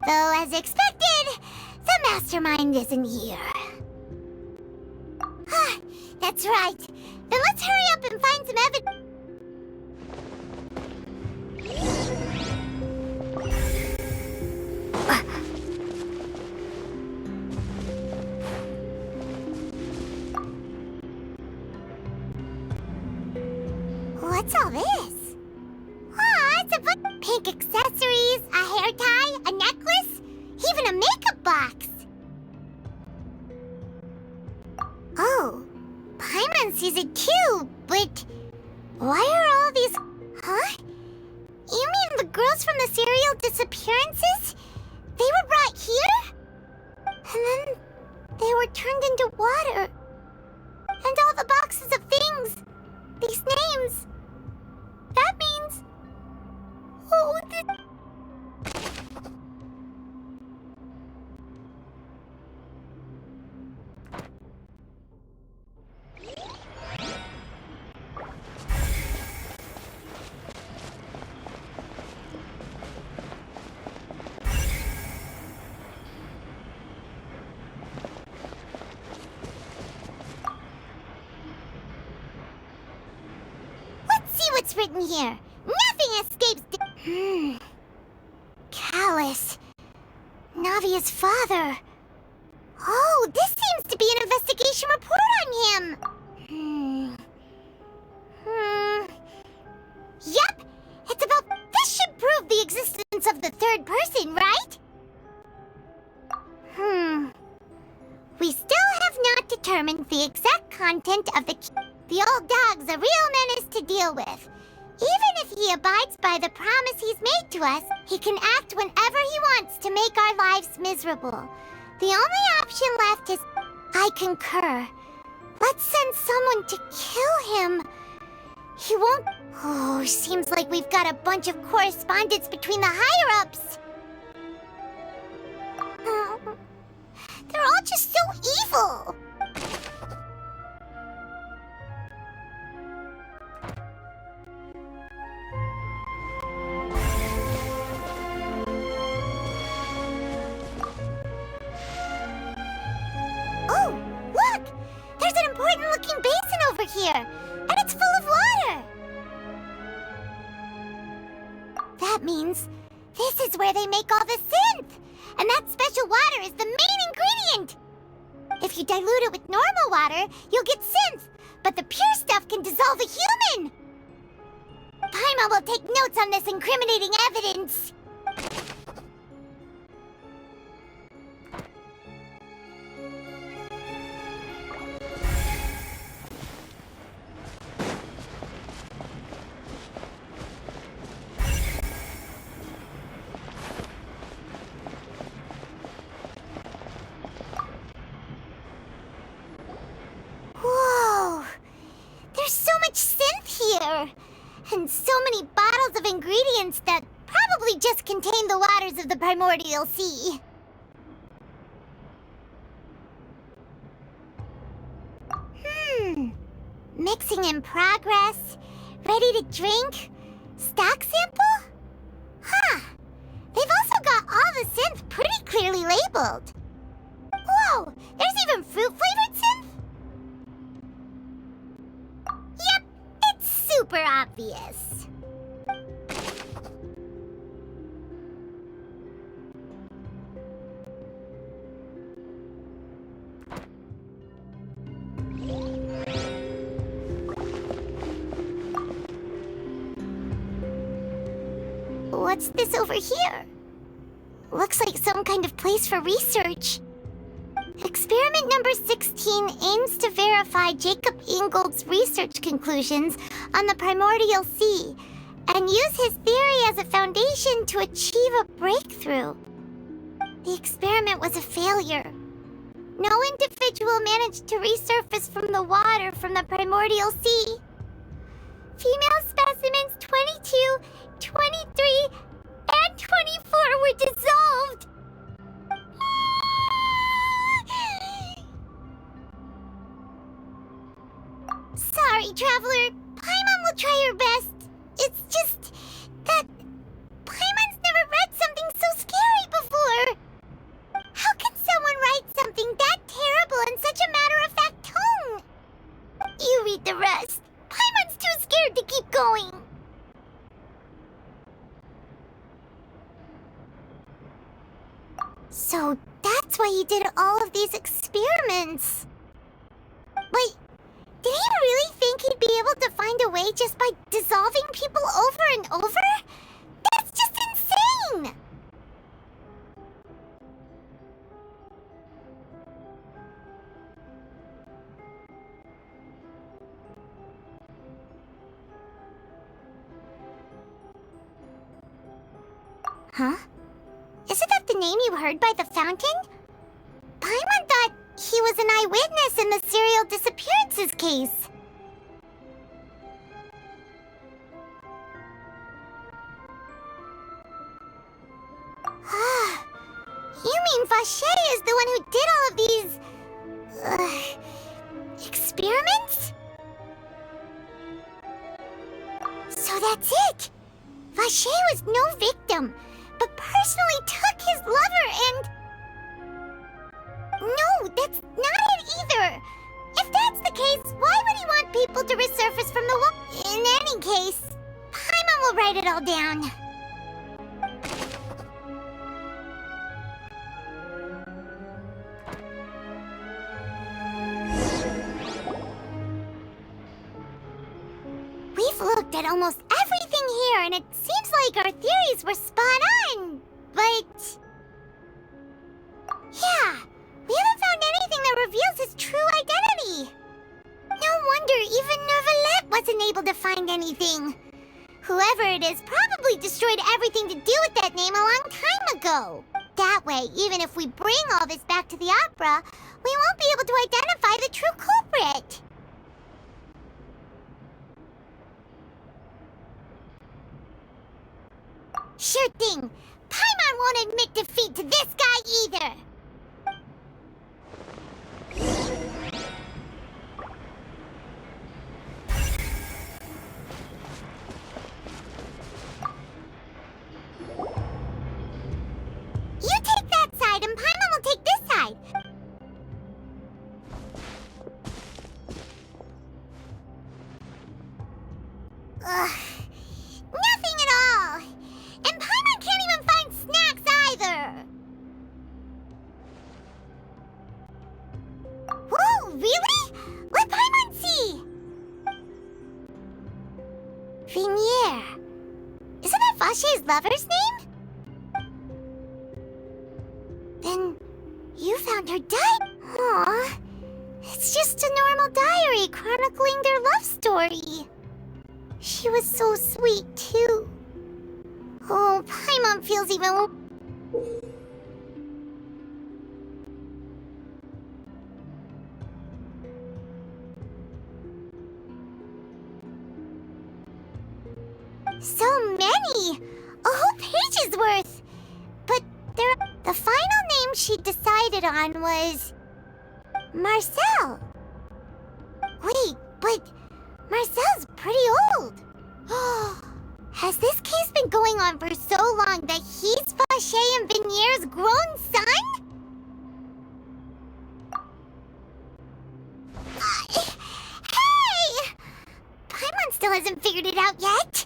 Though, as expected, the mastermind isn't here. That's right. Then let's hurry up and find some evidence. What's all this? It's a bunch pink accessories, a hair tie, a necklace, even a makeup box. Oh, Paimon sees it too, but why are all these... Huh? You mean the girls from the serial disappearances? They were brought here? And then they were turned into water. And all the boxes of things, these names, that means... Oh, let's see what's written here. Nothing escapes Callus. Navia's father. Oh, this seems to be an investigation report on him. Yep, it's about... This should prove the existence of the third person, right? We still have not determined the exact content of the key. The old dog's a real menace to deal with. Even if he abides by the promise he's made to us, he can act whenever he wants to make our lives miserable. The only option left is... I concur. Let's send someone to kill him. He won't... Oh, seems like we've got a bunch of correspondence between the higher-ups. They're all just so evil. Oh, look! There's an important-looking basin over here, and it's full of water. That means this is where they make all the synth, and that special water is the main ingredient. If you dilute it with normal water, you'll get synth, but the pure stuff can dissolve a human. Paimon will take notes on this incriminating evidence. Whoa! There's so much synth here! And so many bottles of ingredients that probably just contain the waters of the primordial sea. Mixing in progress. Ready to drink? Stock sample? Huh. They've also got all the synth pretty clearly labeled. Whoa! There's even fruit-flavored synth? Yep, it's super obvious. What's this over here? Looks like some kind of place for research. Experiment number 16 aims to verify Jacob Ingold's research conclusions on the primordial sea and use his theory as a foundation to achieve a breakthrough. The experiment was a failure. No individual managed to resurface from the water from the primordial sea. Female specimens 22, 23, and 24 were dissolved. Sorry, Traveler. Paimon will try her best. It's just... So that's why he did all of these experiments. Wait, did he really think he'd be able to find a way just by dissolving people over and over? That's just insane! Huh? Isn't that the name you heard by the fountain? Paimon thought he was an eyewitness in the serial disappearances case. You mean Vache is the one who did all of these... experiments? So that's it! Vache was no victim, but personally took his lover and... No, that's not it either! If that's the case, why would he want people to resurface from the wall? In any case, Paimon will write it all down. We've looked at almost everything here, and it seems like our theories were spot on, but... Yeah, we haven't found anything that reveals his true identity. No wonder even Neuvillette wasn't able to find anything. Whoever it is probably destroyed everything to do with that name a long time ago. That way, even if we bring all this back to the opera, we won't be able to identify the true culprit. Sure thing. Paimon won't admit defeat to this guy either. You take that side and Paimon will take this side. Ugh. Nothing at all. And Paimon can't even find snacks either. Whoa, really? Let Paimon see. Vinier. Isn't that Vache's lover's name? Then you found her diary. Aww. It's just a normal diary chronicling their love story. She was so sweet, too. Oh, Paimon feels even... So many! A whole page's worth! But the final name she decided on was... Marcel. Wait, but Marcel's pretty old. Has this case been going on for so long that he's Vache and Vinier's grown son? Hey! Paimon still hasn't figured it out yet.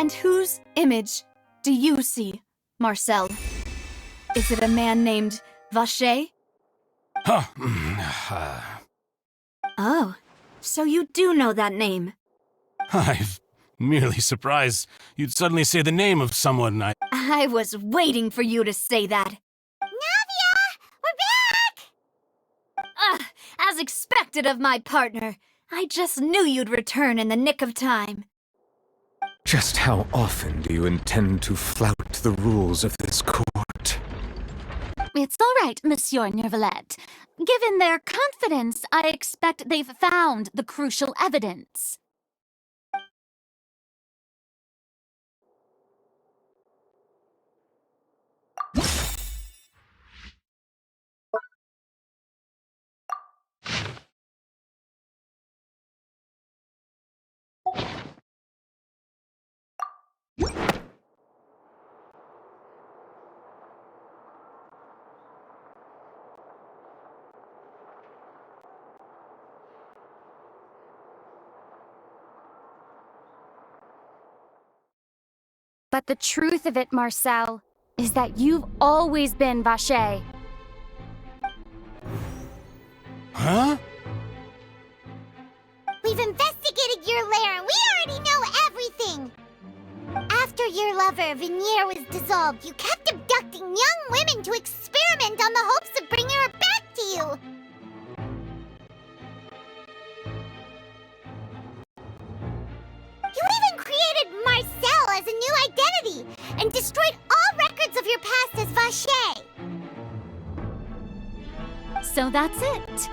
And whose image do you see, Marcel? Is it a man named Vache? Oh, so you do know that name. I'm merely surprised you'd suddenly say the name of someone I was waiting for you to say that. Navia! We're back! As expected of my partner. I just knew you'd return in the nick of time. Just how often do you intend to flout the rules of this court? It's all right, Monsieur Neuvillette. Given their confidence, I expect they've found the crucial evidence. But the truth of it, Marcel, is that you've always been Vacher. Huh? We've investigated your lair and we already know everything! After your lover, Venier, was dissolved, you kept abducting young women to experiment on the hopes of bringing her back to you! You even created Marcel as a new identity and destroyed all records of your past as Vacher! So that's it.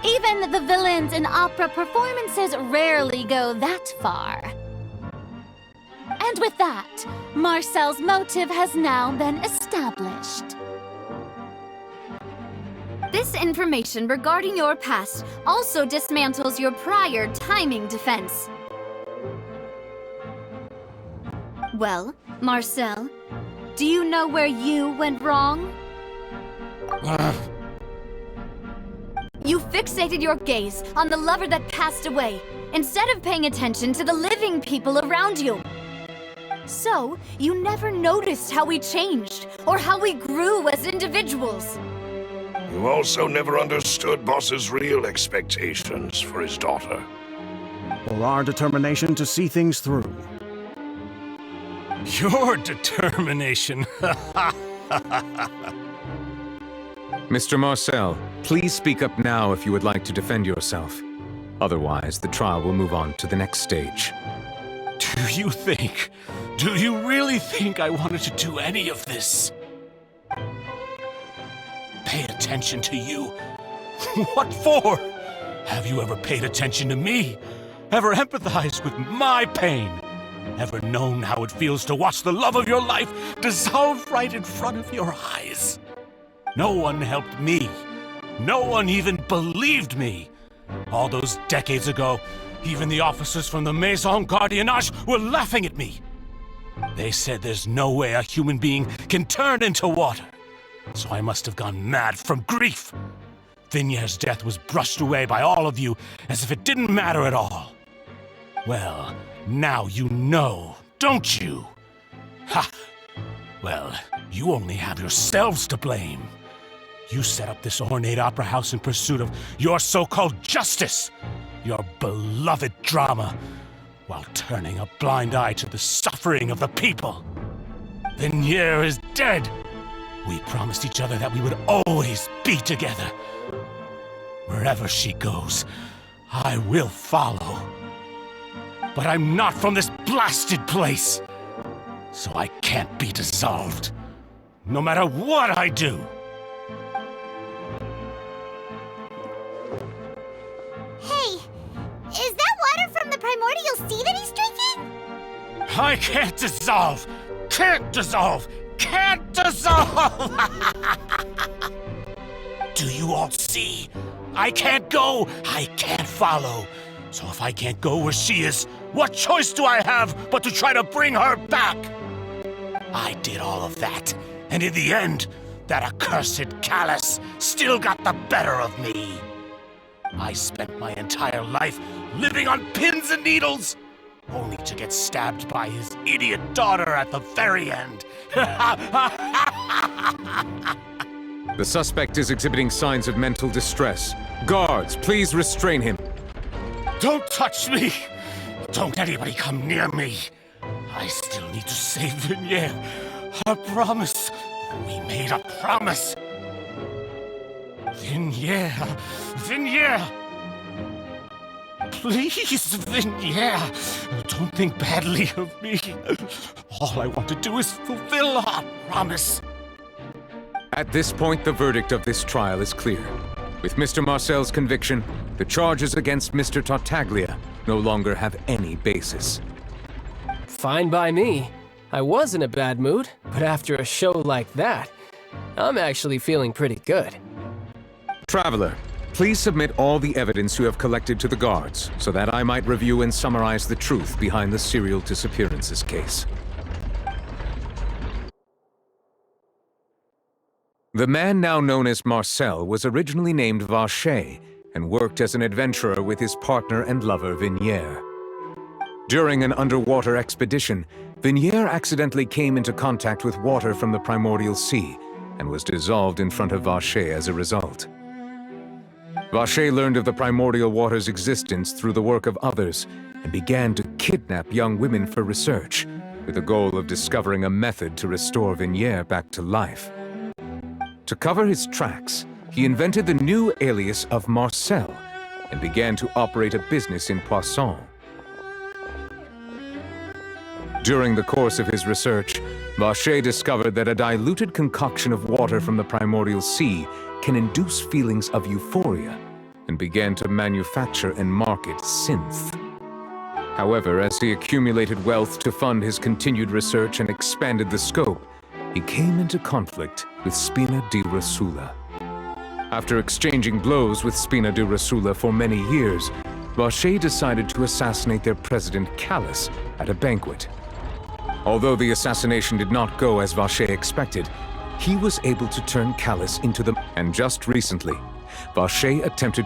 Even the villains in opera performances rarely go that far. And with that, Marcel's motive has now been established. This information regarding your past also dismantles your prior timing defense. Well, Marcel, do you know where you went wrong? You fixated your gaze on the lover that passed away, instead of paying attention to the living people around you. So, you never noticed how we changed, or how we grew as individuals. You also never understood Boss's real expectations for his daughter. Or our determination to see things through. Your determination. Mr. Marcel, please speak up now if you would like to defend yourself. Otherwise, the trial will move on to the next stage. Do you really think I wanted to do any of this? Pay attention to you? What for? Have you ever paid attention to me? Ever empathized with my pain? Ever known how it feels to watch the love of your life dissolve right in front of your eyes? No one helped me. No one even believed me. All those decades ago, even the officers from the Maison Gardiennage were laughing at me. They said there's no way a human being can turn into water. So I must have gone mad from grief. Vinier's death was brushed away by all of you as if it didn't matter at all. Well, now you know, don't you? Ha! Well, you only have yourselves to blame. You set up this ornate opera house in pursuit of your so-called justice, your beloved drama, while turning a blind eye to the suffering of the people. Venier is dead. We promised each other that we would always be together. Wherever she goes, I will follow. But I'm not from this blasted place, so I can't be dissolved, no matter what I do. Hey, is that water from the primordial sea that he's drinking? I can't dissolve! Can't dissolve! Can't dissolve! Do you all see? I can't go! I can't follow! So if I can't go where she is, what choice do I have but to try to bring her back? I did all of that, and in the end, that accursed Callus still got the better of me. I spent my entire life living on pins and needles, only to get stabbed by his idiot daughter at the very end. The suspect is exhibiting signs of mental distress. Guards, please restrain him. Don't touch me! Don't anybody come near me! I still need to save Venier. Our promise. We made a promise. Venier. Venier! Please, Vignere, don't think badly of me. All I want to do is fulfill our promise. At this point, the verdict of this trial is clear. With Mr. Marcel's conviction, the charges against Mr. Tartaglia no longer have any basis. Fine by me. I was in a bad mood, but after a show like that, I'm actually feeling pretty good. Traveler, please submit all the evidence you have collected to the guards, so that I might review and summarize the truth behind the serial disappearances case. The man now known as Marcel was originally named Vacher and worked as an adventurer with his partner and lover Vignere. During an underwater expedition, Vignere accidentally came into contact with water from the primordial sea and was dissolved in front of Vacher as a result. Vacher learned of the primordial water's existence through the work of others and began to kidnap young women for research, with the goal of discovering a method to restore Vignere back to life. To cover his tracks, he invented the new alias of Marcel and began to operate a business in Poisson. During the course of his research, Vacher discovered that a diluted concoction of water from the primordial sea can induce feelings of euphoria, and began to manufacture and market synth. However, as he accumulated wealth to fund his continued research and expanded the scope, he came into conflict with Spina di Rosula. After exchanging blows with Spina di Rosula for many years, Vacher decided to assassinate their president Callus at a banquet. Although the assassination did not go as Vacher expected, he was able to turn Callus into the... And just recently, Vacher attempted